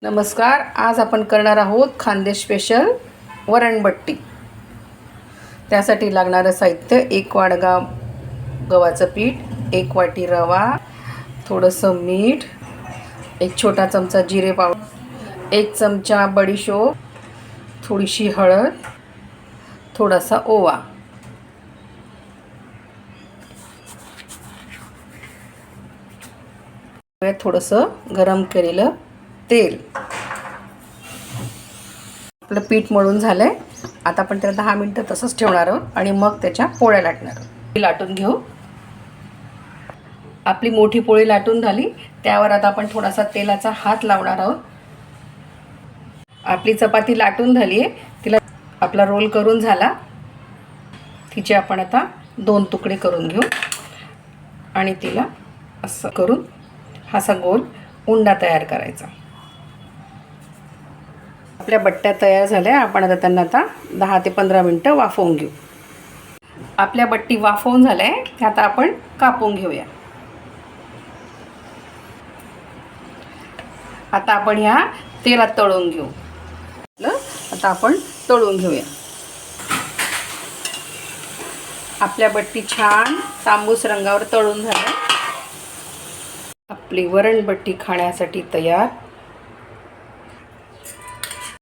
नमस्कार. आज आपण करणार आहोत खानदेश स्पेशल वरणबट्टी. त्यासाठी लागणारं साहित्य: 1 वाडगा गव्हाचं पीठ, 1 वाटी रवा, थोडंसं मीठ, 1 छोटा चमचा जिरे पावडर, 1 चमचा बडीशोप, थोडीशी हळद, थोडासा ओवा. थोडंसं गरम केलेलं तेल. आपलं पीठ मळून झालंय. आता आपण त्याला 10 मिनिटं तसंच ठेवणार आहोत आणि मग त्याच्या पोळ्या लाटणार आहोत. लाटून घेऊ. आपली मोठी पोळी लाटून झाली. त्यावर आता आपण थोडासा तेलाचा हात लावणार आहोत. आपली चपाती लाटून झाली आहे. तिला आपला रोल करून झाला. तिचे आपण आता 2 तुकडे करून घेऊ आणि तिला असं करून असा गोल उंडा तयार करायचा. आपल्या बट्ट्या तयार झाल्या. आपण आता त्यांना 10 ते 15 मिनिटं वाफवून घेऊ. आपल्या बट्टी वाफवून झाल्या. आता आपण कापून घेऊया. आता आपण ह्या तेलात तळून घेऊ. आता आपण तळून घेऊया. आपल्या बट्टी छान तांबूस रंगावर तळून झाल्या. आपली वरणबट्टी खाण्यासाठी तयार.